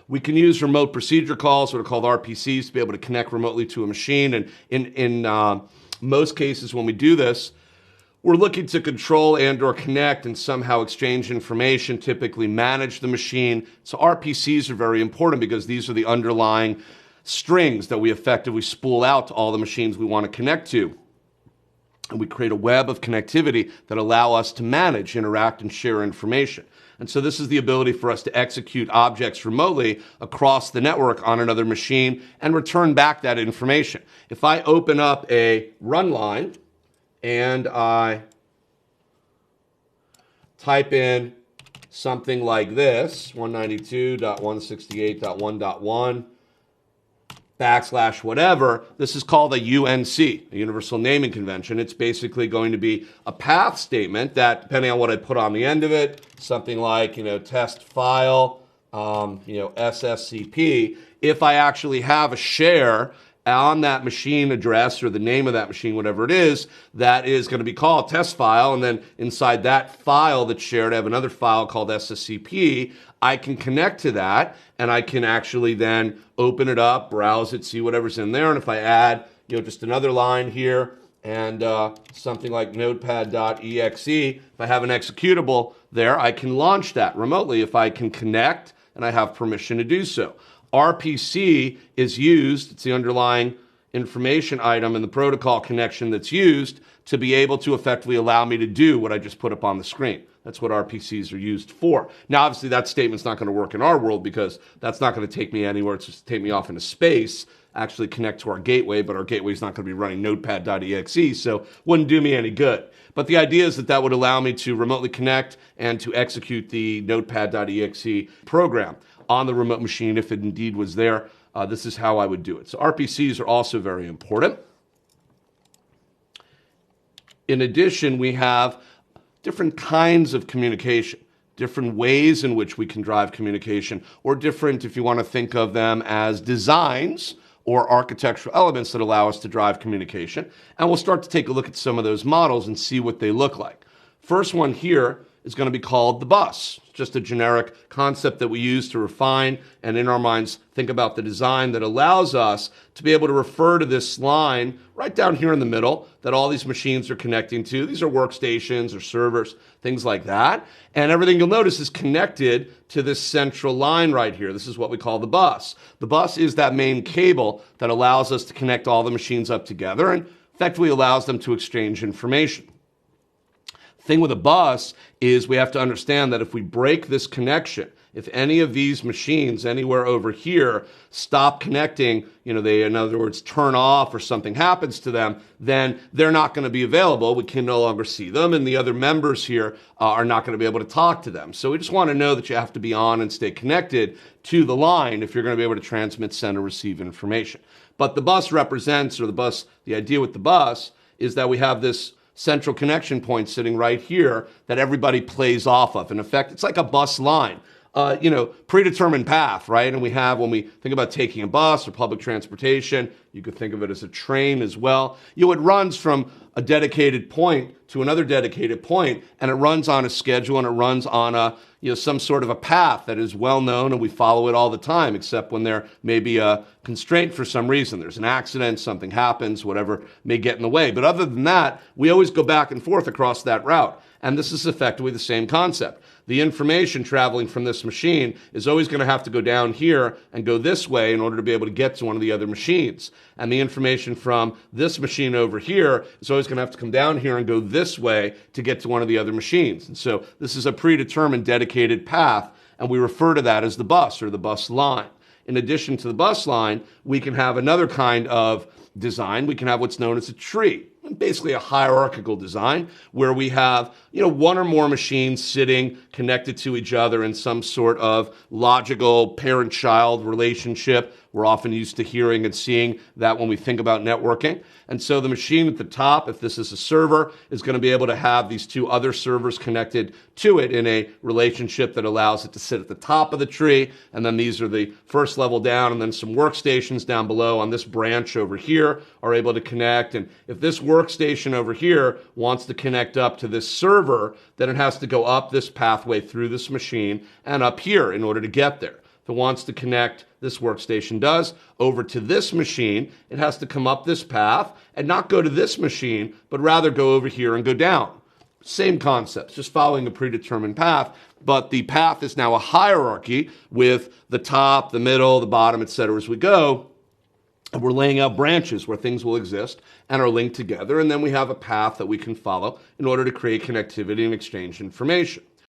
We can use remote procedure calls, what are called RPCs, to be able to connect remotely to a machine. And in most cases when we do this, we're looking to control and or connect and somehow exchange information, typically manage the machine. So RPCs are very important because these are the underlying strings that we effectively spool out to all the machines we want to connect to. And we create a web of connectivity that allow us to manage, interact, and share information. And so this is the ability for us to execute objects remotely across the network on another machine and return back that information. If I open up a run line and I type in something like this, 192.168.1.1 / whatever, this is called a UNC, a Universal Naming Convention. It's basically going to be a path statement that, depending on what I put on the end of it, something like, test file, SSCP, if I actually have a share on that machine address or the name of that machine, whatever it is, that is going to be called test file. And then inside that file that's shared, I have another file called SSCP. I can connect to that and I can actually then open it up, browse it, see whatever's in there. And if I add, just another line here and something like notepad.exe, if I have an executable there, I can launch that remotely if I can connect and I have permission to do so. RPC is used, it's the underlying information item in the protocol connection that's used to be able to effectively allow me to do what I just put up on the screen. That's what RPCs are used for. Now, obviously, that statement's not going to work in our world because that's not going to take me anywhere. It's just take me off into space, actually connect to our gateway, but our gateway's not going to be running notepad.exe, so wouldn't do me any good. But the idea is that would allow me to remotely connect and to execute the notepad.exe program on the remote machine if it indeed was there. This is how I would do it. So RPCs are also very important. In addition, we have different kinds of communication, different ways in which we can drive communication, or different, if you want to think of them as designs or architectural elements that allow us to drive communication. And we'll start to take a look at some of those models and see what they look like. First one here is going to be called the bus. It's just a generic concept that we use to refine and in our minds think about the design that allows us to be able to refer to this line right down here in the middle that all these machines are connecting to. These are workstations or servers, things like that. And everything you'll notice is connected to this central line right here. This is what we call the bus. The bus is that main cable that allows us to connect all the machines up together and effectively allows them to exchange information. Thing with a bus is we have to understand that if we break this connection, if any of these machines anywhere over here stop connecting, they, in other words, turn off or something happens to them, then they're not going to be available. We can no longer see them, and the other members here are not going to be able to talk to them. So we just want to know that you have to be on and stay connected to the line if you're going to be able to transmit, send, or receive information. But the bus represents, or the idea with the bus is that we have this central connection point sitting right here that everybody plays off of. In effect, it's like a bus line, predetermined path, right? And we have, when we think about taking a bus or public transportation, you could think of it as a train as well. It runs from a dedicated point to another dedicated point, and it runs on a schedule and it runs on a, some sort of a path that is well known, and we follow it all the time, except when there may be a constraint for some reason. There's an accident, something happens, whatever may get in the way. But other than that, we always go back and forth across that route. And this is effectively the same concept. The information traveling from this machine is always going to have to go down here and go this way in order to be able to get to one of the other machines. And the information from this machine over here is always going to have to come down here and go this way to get to one of the other machines. And so this is a predetermined dedicated path, and we refer to that as the bus or the bus line. In addition to the bus line, we can have another kind of design. We can have what's known as a tree. Basically a hierarchical design where we have, one or more machines sitting connected to each other in some sort of logical parent-child relationship. We're often used to hearing and seeing that when we think about networking. And so the machine at the top, if this is a server, is going to be able to have these two other servers connected to it in a relationship that allows it to sit at the top of the tree. And then these are the first level down, and then some workstations down below on this branch over here are able to connect. And if this workstation over here wants to connect up to this server, then it has to go up this pathway through this machine and up here in order to get there. If it wants to connect, this workstation does, over to this machine, it has to come up this path and not go to this machine, but rather go over here and go down. Same concepts, just following a predetermined path, but the path is now a hierarchy with the top, the middle, the bottom, etc. as we go. And we're laying out branches where things will exist and are linked together, and then we have a path that we can follow in order to create connectivity and exchange information.